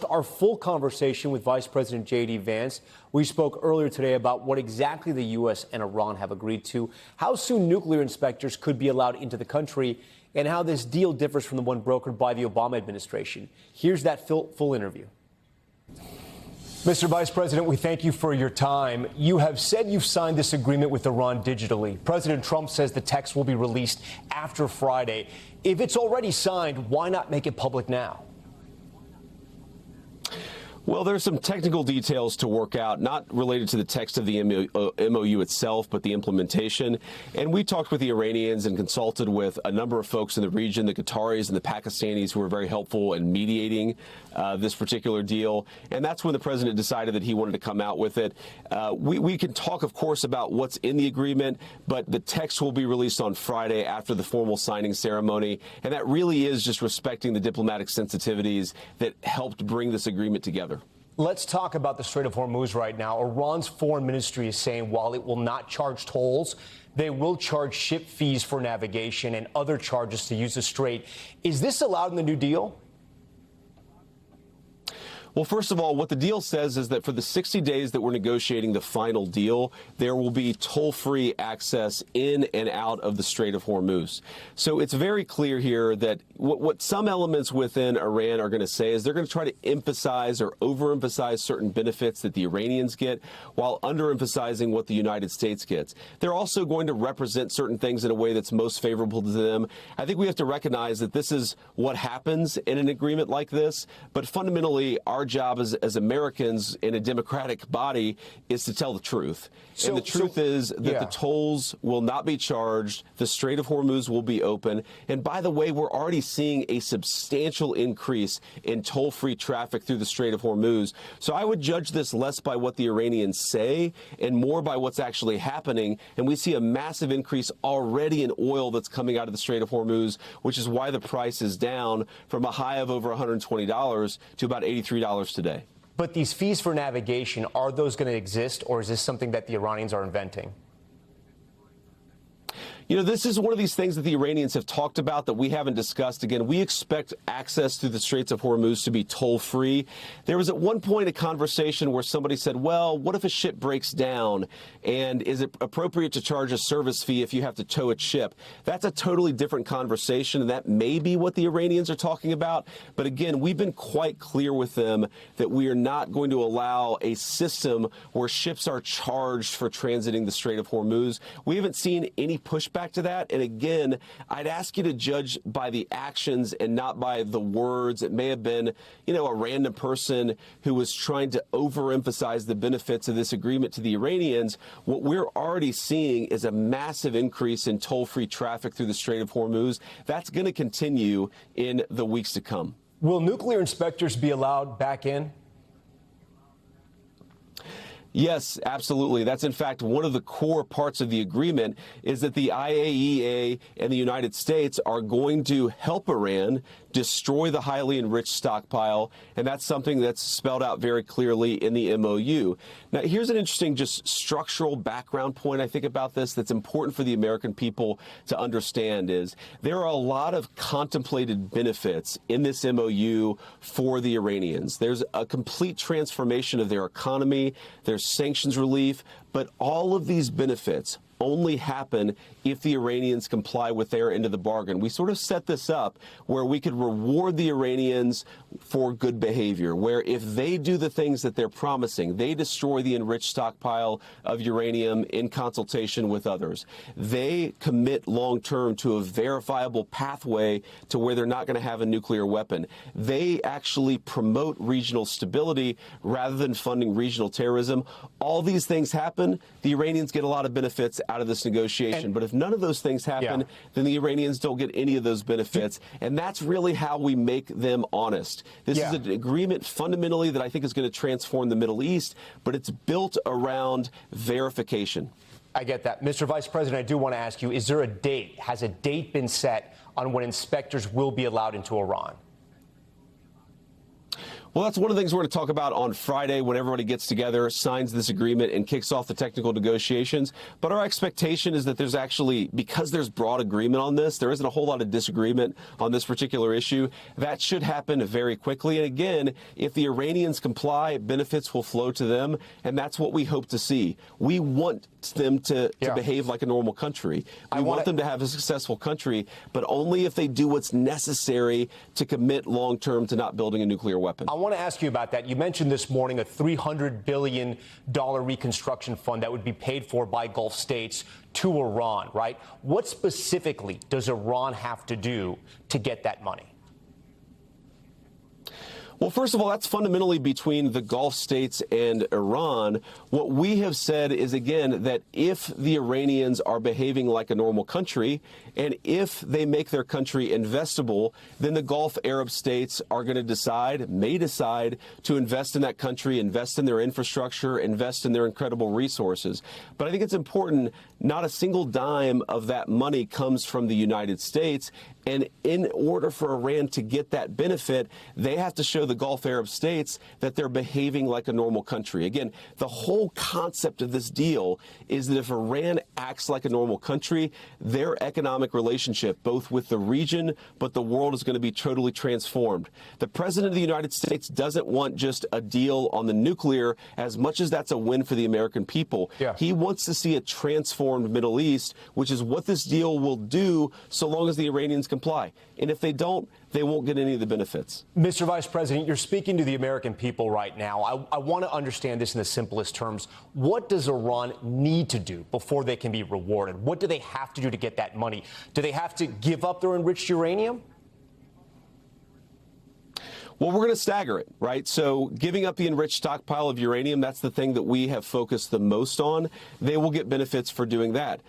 our full conversation with Vice President JD Vance. We spoke earlier today about what exactly the U.S. and Iran have agreed to, how soon nuclear inspectors could be allowed into the country, and how this deal differs from the one brokered by the Obama administration. Here's that full interview. Mr. Vice President, we thank you for your time. You have said you've signed this agreement with Iran digitally. President Trump says the text will be released after Friday. If it's already signed, why not make it public now? Well, there's some technical details to work out, not related to the text of the MOU itself, but the implementation. And we talked with the Iranians and consulted with a number of folks in the region, the Qataris and the Pakistanis, who were very helpful in mediating this particular deal. And that's when the president decided that he wanted to come out with it. We can talk, of course, about what's in the agreement, but the text will be released on Friday after the formal signing ceremony. And that really is just respecting the diplomatic sensitivities that helped bring this agreement together. Let's talk about the Strait of Hormuz right now. Iran's foreign ministry is saying while it will not charge tolls, they will charge ship fees for navigation and other charges to use the strait. Is this allowed in the new deal? Well, first of all, what the deal says is that for the 60 days that we're negotiating the final deal, there will be toll-free access in and out of the Strait of Hormuz. So it's very clear here that what some elements within Iran are going to say is they're going to try to emphasize or overemphasize certain benefits that the Iranians get while underemphasizing what the United States gets. They're also going to represent certain things in a way that's most favorable to them. I think we have to recognize that this is what happens in an agreement like this, but fundamentally our job as Americans in a democratic body is to tell the truth. And the truth is that the tolls will not be charged. The Strait of Hormuz will be open. And by the way, we're already seeing a substantial increase in toll-free traffic through the Strait of Hormuz. So I would judge this less by what the Iranians say and more by what's actually happening. And we see a massive increase already in oil that's coming out of the Strait of Hormuz, which is why the price is down from a high of over $120 to about $83 today. But these fees for navigation, are those going to exist, or is this something that the Iranians are inventing? You know, this is one of these things that the Iranians have talked about that we haven't discussed. Again, we expect access through the Straits of Hormuz to be toll-free. There was at one point a conversation where somebody said, well, what if a ship breaks down, and is it appropriate to charge a service fee if you have to tow a ship? That's a totally different conversation, and that may be what the Iranians are talking about. But again, we've been quite clear with them that we are not going to allow a system where ships are charged for transiting the Strait of Hormuz. We haven't seen any pushback to that. And again, I'd ask you to judge by the actions and not by the words. It may have been, you know, a random person who was trying to overemphasize the benefits of this agreement to the Iranians. What we're already seeing is a massive increase in toll-free traffic through the Strait of Hormuz. That's going to continue in the weeks to come. Will nuclear inspectors be allowed back in? Yes, absolutely. That's, in fact, one of the core parts of the agreement is that the IAEA and the United States are going to help Iran destroy the highly enriched stockpile, and that's something that's spelled out very clearly in the MOU. Now, here's an interesting just structural background point I think about this that's important for the American people to understand is there are a lot of contemplated benefits in this MOU for the Iranians. There's a complete transformation of their economy. There's sanctions relief, but all of these benefits only happen if the Iranians comply with their end of the bargain. We sort of set this up where we could reward the Iranians for good behavior, where if they do the things that they're promising, they destroy the enriched stockpile of uranium in consultation with others, they commit long-term to a verifiable pathway to where they're not going to have a nuclear weapon, they actually promote regional stability rather than funding regional terrorism. All these things happen, the Iranians get a lot of benefits out of this negotiation. But if none of those things happen, then the Iranians don't get any of those benefits. And that's really how we make them honest. This is an agreement fundamentally that I think is going to transform the Middle East, but it's built around verification. I get that. Mr. Vice President, I do want to ask you, is there a date? Has a date been set on when inspectors will be allowed into Iran? Well, that's one of the things we're going to talk about on Friday when everybody gets together, signs this agreement, and kicks off the technical negotiations. But our expectation is that there's actually, because there's broad agreement on this, there isn't a whole lot of disagreement on this particular issue. That should happen very quickly. And again, if the Iranians comply, benefits will flow to them. And that's what we hope to see. We want them to behave like a normal country. We want them to have a successful country, but only if they do what's necessary to commit long-term to not building a nuclear weapon. I want to ask you about that. You mentioned this morning a $300 billion reconstruction fund that would be paid for by Gulf states to Iran, right? What specifically does Iran have to do to get that money? Well, first of all, that's fundamentally between the Gulf states and Iran. What we have said is, again, that if the Iranians are behaving like a normal country and if they make their country investable, then the Gulf Arab states are going to may decide to invest in that country, invest in their infrastructure, invest in their incredible resources. But I think it's important, not a single dime of that money comes from the United States. And in order for Iran to get that benefit, they have to show the Gulf Arab states that they're behaving like a normal country. Again, the whole concept of this deal is that if Iran acts like a normal country, their economic relationship, both with the region but the world, is going to be totally transformed. The President of the United States doesn't want just a deal on the nuclear as much as that's a win for the American people. He wants to see a transformed Middle East, which is what this deal will do so long as the Iranians comply. And if they don't, they won't get any of the benefits. Mr. Vice President, you're speaking to the American people right now. I want to understand this in the simplest terms. What does Iran need to do before they can be rewarded? What do they have to do to get that money? Do they have to give up their enriched uranium? Well, we're going to stagger it, right? So giving up the enriched stockpile of uranium, that's the thing that we have focused the most on. They will get benefits for doing that.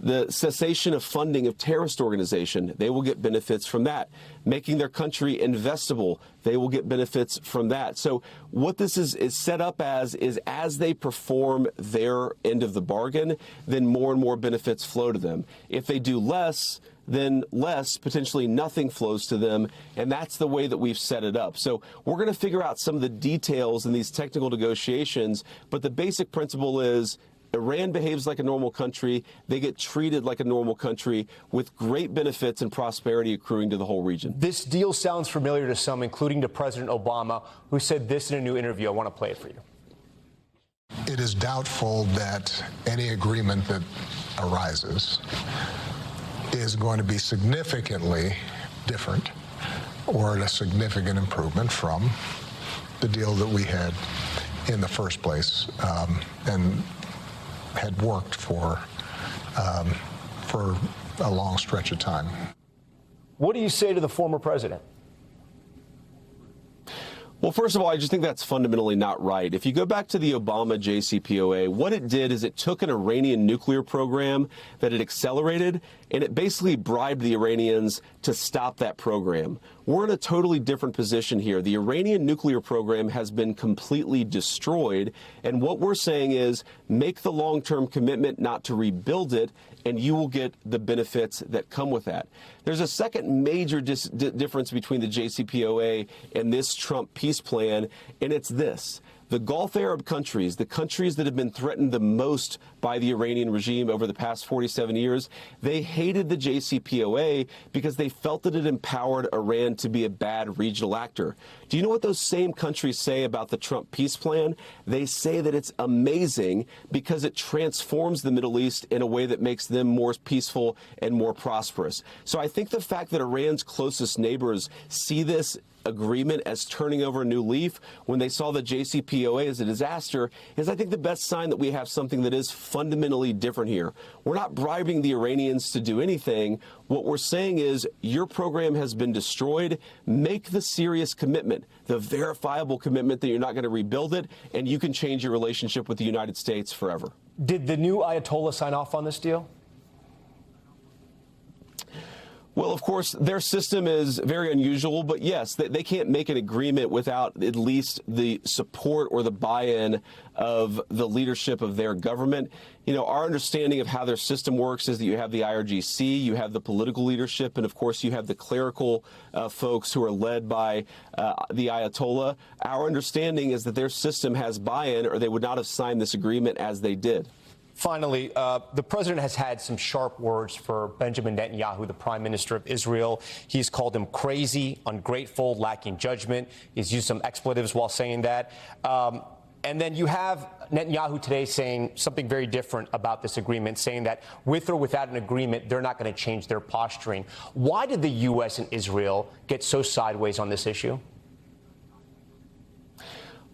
The cessation of funding of terrorist organization, they will get benefits from that. Making their country investable, they will get benefits from that. So what this is set up as they perform their end of the bargain, then more and more benefits flow to them. If they do less, then less, potentially nothing flows to them, and that's the way that we've set it up. So we're going to figure out some of the details in these technical negotiations, but the basic principle is Iran behaves like a normal country. They get treated like a normal country with great benefits and prosperity accruing to the whole region. This deal sounds familiar to some, including to President Obama, who said this in a new interview. I want to play it for you. It is doubtful that any agreement that arises is going to be significantly different or a significant improvement from the deal that we had in the first place and had worked for a long stretch of time. What do you say to the former president? Well, first of all, I just think that's fundamentally not right. If you go back to the Obama JCPOA, what it did is it took an Iranian nuclear program that it accelerated, and it basically bribed the Iranians to stop that program. We're in a totally different position here. The Iranian nuclear program has been completely destroyed, and what we're saying is make the long-term commitment not to rebuild it, and you will get the benefits that come with that. There's a second major difference between the JCPOA and this Trump peace plan, and it's this. The Gulf Arab countries, the countries that have been threatened the most by the Iranian regime over the past 47 years, they hated the JCPOA because they felt that it empowered Iran to be a bad regional actor. Do you know what those same countries say about the Trump peace plan? They say that it's amazing because it transforms the Middle East in a way that makes them more peaceful and more prosperous. So I think the fact that Iran's closest neighbors see this agreement as turning over a new leaf when they saw the JCPOA as a disaster is, I think, the best sign that we have something that is fundamentally different here. We're not bribing the Iranians to do anything. What we're saying is your program has been destroyed. Make the serious commitment, the verifiable commitment that you're not going to rebuild it, and you can change your relationship with the United States forever. Did the new Ayatollah sign off on this deal? Well, of course, their system is very unusual, but yes, they can't make an agreement without at least the support or the buy-in of the leadership of their government. You know, our understanding of how their system works is that you have the IRGC, you have the political leadership, and of course you have the clerical folks who are led by the Ayatollah. Our understanding is that their system has buy-in, or they would not have signed this agreement as they did. Finally, the president has had some sharp words for Benjamin Netanyahu, the prime minister of Israel. He's called him crazy, ungrateful, lacking judgment. He's used some expletives while saying that. And then you have Netanyahu today saying something very different about this agreement, saying that with or without an agreement, they're not going to change their posturing. Why did the U.S. and Israel get so sideways on this issue?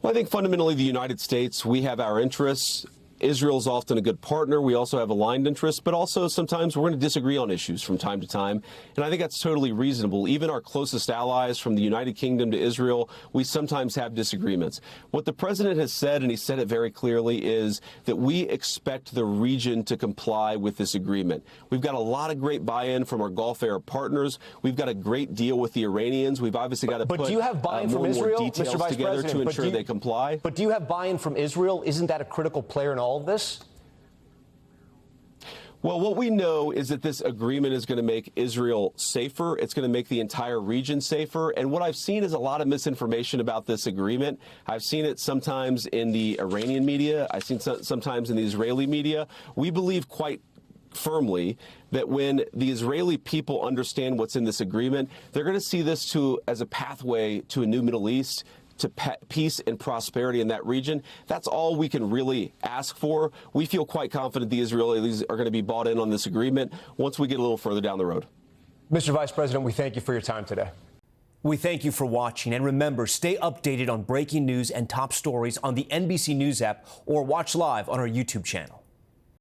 Well, I think fundamentally the United States, we have our interests. Israel's often a good partner. We also have aligned interests, but also sometimes we're going to disagree on issues from time to time. And I think that's totally reasonable. Even our closest allies, from the United Kingdom to Israel, we sometimes have disagreements. What the president has said, and he said it very clearly, is that we expect the region to comply with this agreement. We've got a lot of great buy-in from our Gulf Arab partners. We've got a great deal with the Iranians. We've obviously got to put do you have buy-in from more Israel, details Mr. Vice together President, to ensure they comply. But do you have buy-in from Israel? Isn't that a critical player in all of this? Well, what we know is that this agreement is going to make Israel safer. It's going to make the entire region safer. And what I've seen is a lot of misinformation about this agreement. I've seen it sometimes in the Iranian media. I've seen sometimes in the Israeli media. We believe quite firmly that when the Israeli people understand what's in this agreement, they're going to see this as a pathway to a new Middle East, to peace and prosperity in that region. That's all we can really ask for. We feel quite confident the Israelis are going to be bought in on this agreement once we get a little further down the road. Mr. Vice President, we thank you for your time today. We thank you for watching. And remember, stay updated on breaking news and top stories on the NBC News app or watch live on our YouTube channel.